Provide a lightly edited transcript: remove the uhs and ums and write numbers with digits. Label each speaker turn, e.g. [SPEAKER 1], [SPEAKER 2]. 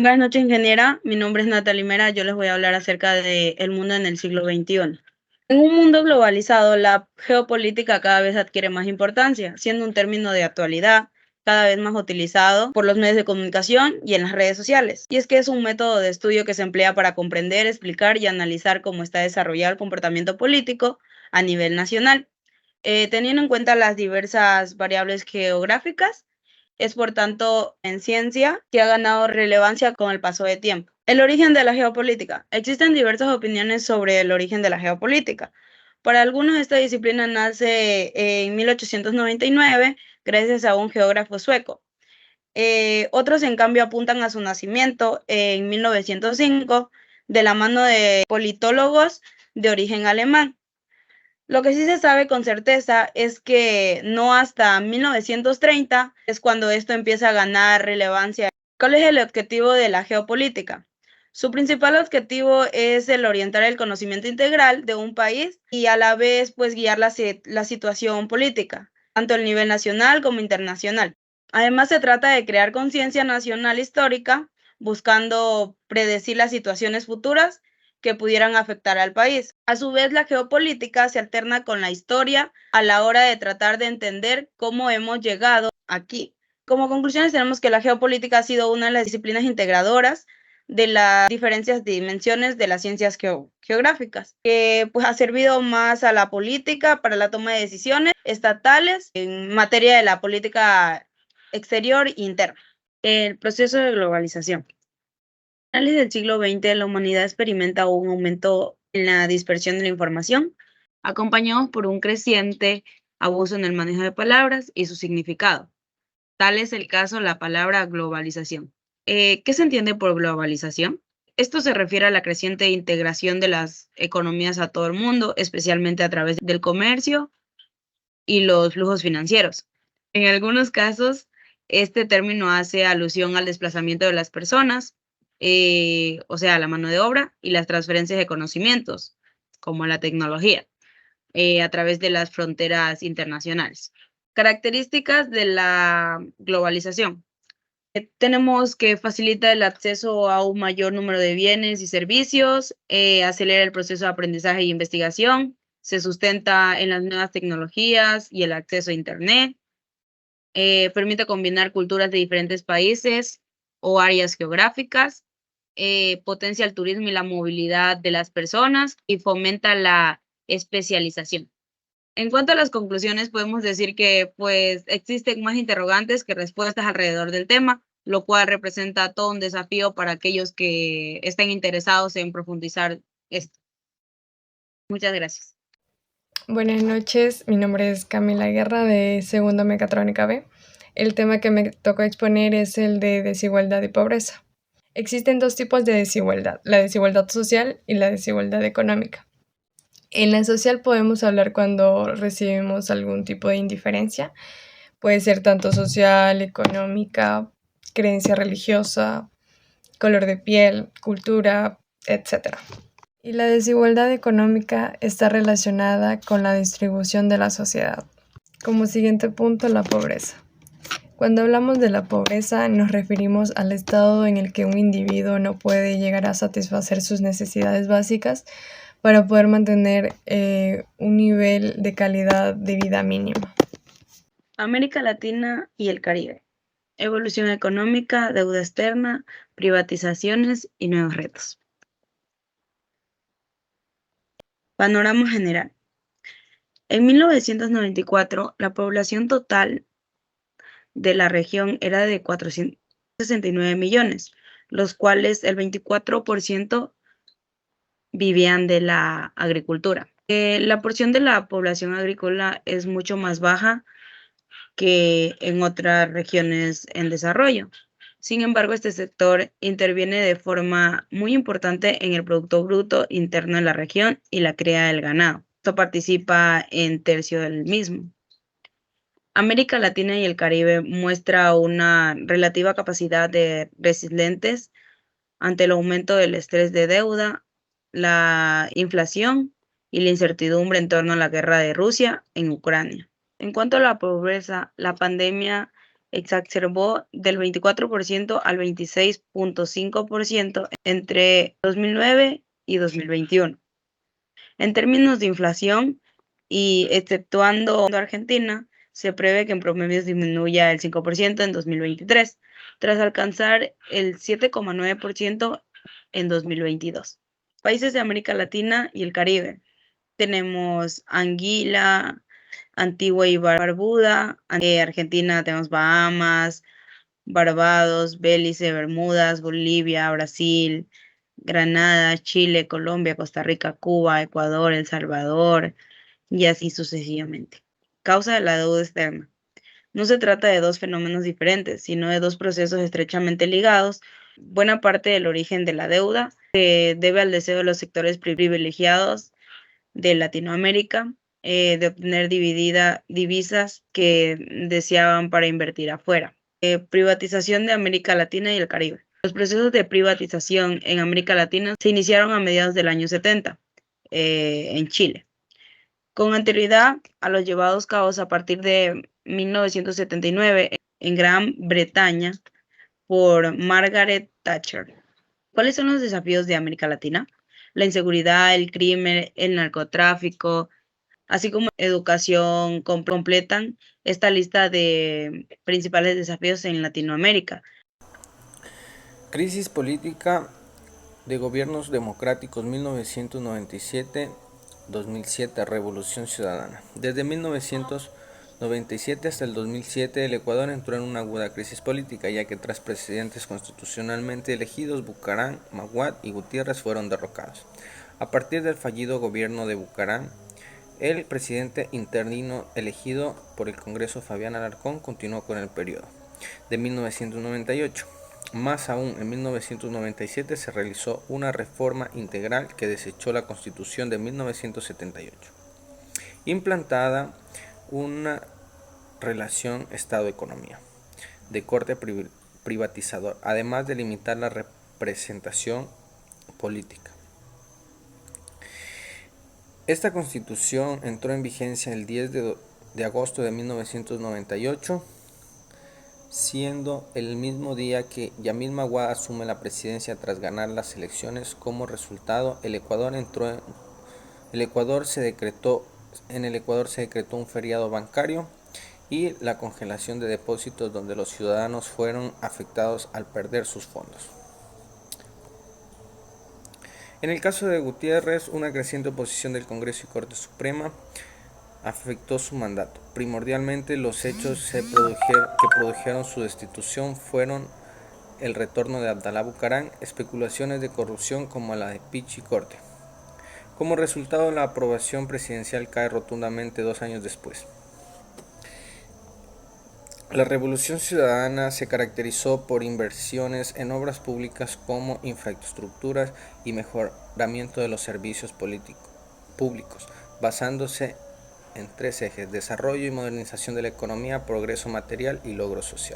[SPEAKER 1] Buenas noches, ingeniera. Mi nombre es Natalie Mera. Yo les voy a hablar acerca del mundo en el siglo XXI. En un mundo globalizado, la geopolítica cada vez adquiere más importancia, siendo un término de actualidad cada vez más utilizado por los medios de comunicación y en las redes sociales. Y es que es un método de estudio que se emplea para comprender, explicar y analizar cómo está desarrollado el comportamiento político a nivel nacional. Teniendo en cuenta las diversas variables geográficas, es por tanto en ciencia que ha ganado relevancia con el paso de tiempo. El origen de la geopolítica. Existen diversas opiniones sobre el origen de la geopolítica. Para algunos esta disciplina nace en 1899 gracias a un geógrafo sueco. Otros en cambio apuntan a su nacimiento en 1905 de la mano de politólogos de origen alemán. Lo que sí se sabe con certeza es que no hasta 1930 es cuando esto empieza a ganar relevancia. ¿Cuál es el objetivo de la geopolítica? Su principal objetivo es el orientar el conocimiento integral de un país y a la vez pues guiar la situación política, tanto a nivel nacional como internacional. Además se trata de crear conciencia nacional histórica, buscando predecir las situaciones futuras que pudieran afectar al país. A su vez, la geopolítica se alterna con la historia a la hora de tratar de entender cómo hemos llegado aquí. Como conclusiones tenemos que la geopolítica ha sido una de las disciplinas integradoras de las diferentes dimensiones de las ciencias geográficas, que pues ha servido más a la política para la toma de decisiones estatales en materia de la política exterior e interna. El proceso de globalización. A finales del siglo XX, la humanidad experimenta un aumento en la dispersión de la información, acompañados por un creciente abuso en el manejo de palabras y su significado. Tal es el caso de la palabra globalización. ¿Qué se entiende por globalización? Esto se refiere a la creciente integración de las economías a todo el mundo, especialmente a través del comercio y los flujos financieros. En algunos casos, este término hace alusión al desplazamiento de las personas, o sea, la mano de obra y las transferencias de conocimientos, como la tecnología, a través de las fronteras internacionales. Características de la globalización. Tenemos que facilita el acceso a un mayor número de bienes y servicios, acelera el proceso de aprendizaje e investigación, se sustenta en las nuevas tecnologías y el acceso a Internet, permite combinar culturas de diferentes países o áreas geográficas, potencia el turismo y la movilidad de las personas y fomenta la especialización. En cuanto a las conclusiones, podemos decir que pues existen más interrogantes que respuestas alrededor del tema, lo cual representa todo un desafío para aquellos que estén interesados en profundizar esto. Muchas gracias.
[SPEAKER 2] Buenas noches, mi nombre es Camila Guerra de Segundo Mecatrónica B. El tema que me tocó exponer es el de desigualdad y pobreza. Existen dos tipos de desigualdad, la desigualdad social y la desigualdad económica. En la social podemos hablar cuando recibimos algún tipo de indiferencia, puede ser tanto social, económica, creencia religiosa, color de piel, cultura, etc. Y la desigualdad económica está relacionada con la distribución de la sociedad. Como siguiente punto, la pobreza. Cuando hablamos de la pobreza nos referimos al estado en el que un individuo no puede llegar a satisfacer sus necesidades básicas para poder mantener un nivel de calidad de vida mínimo.
[SPEAKER 1] América Latina y el Caribe. Evolución económica, deuda externa, privatizaciones y nuevos retos. Panorama general. En 1994, la población total de la región era de 469 millones, los cuales el 24% vivían de la agricultura. La porción de la población agrícola es mucho más baja que en otras regiones en desarrollo. Sin embargo, este sector interviene de forma muy importante en el Producto Bruto Interno de la región y la cría del ganado. Esto participa en tercio del mismo. América Latina y el Caribe muestra una relativa capacidad de resilientes ante el aumento del estrés de deuda, la inflación y la incertidumbre en torno a la guerra de Rusia en Ucrania. En cuanto a la pobreza, la pandemia exacerbó del 24% al 26.5% entre 2009 y 2021. En términos de inflación, y exceptuando Argentina, se prevé que en promedio disminuya el 5% en 2023, tras alcanzar el 7,9% en 2022. Países de América Latina y el Caribe. Tenemos Anguila, Antigua y Barbuda, Argentina tenemos Bahamas, Barbados, Belice, Bermudas, Bolivia, Brasil, Granada, Chile, Colombia, Costa Rica, Cuba, Ecuador, El Salvador y así sucesivamente. Causa de la deuda externa. No se trata de dos fenómenos diferentes, sino de dos procesos estrechamente ligados. Buena parte del origen de la deuda se debe al deseo de los sectores privilegiados de Latinoamérica de obtener divisas que deseaban para invertir afuera. Privatización de América Latina y el Caribe. Los procesos de privatización en América Latina se iniciaron a mediados del año 70 en Chile, con anterioridad a los llevados a cabo a partir de 1979 en Gran Bretaña por Margaret Thatcher. ¿Cuáles son los desafíos de América Latina? La inseguridad, el crimen, el narcotráfico, así como educación, completan esta lista de principales desafíos en Latinoamérica.
[SPEAKER 3] Crisis política de gobiernos democráticos 1997-2007, Revolución Ciudadana. Desde 1997 hasta el 2007, el Ecuador entró en una aguda crisis política, ya que tras presidentes constitucionalmente elegidos, Bucaram, Maguad y Gutiérrez fueron derrocados. A partir del fallido gobierno de Bucaram, el presidente interino elegido por el Congreso, Fabián Alarcón, continuó con el periodo de 1998. Más aún, en 1997 se realizó una reforma integral que desechó la Constitución de 1978, implantada una relación Estado-economía de corte privatizador, además de limitar la representación política. Esta Constitución entró en vigencia el 10 de agosto de 1998, siendo el mismo día que Yamil Maguad asume la presidencia tras ganar las elecciones. Como resultado, en el Ecuador se decretó un feriado bancario y la congelación de depósitos, donde los ciudadanos fueron afectados al perder sus fondos. En el caso de Gutiérrez, una creciente oposición del Congreso y Corte Suprema afectó su mandato. Primordialmente, los hechos que produjeron su destitución fueron el retorno de Abdalá Bucaram, especulaciones de corrupción como la de Pichi Corte. Como resultado, la aprobación presidencial cae rotundamente 2 años después. La Revolución Ciudadana se caracterizó por inversiones en obras públicas como infraestructuras y mejoramiento de los servicios públicos, basándose en 3 ejes: desarrollo y modernización de la economía, progreso material y logro social.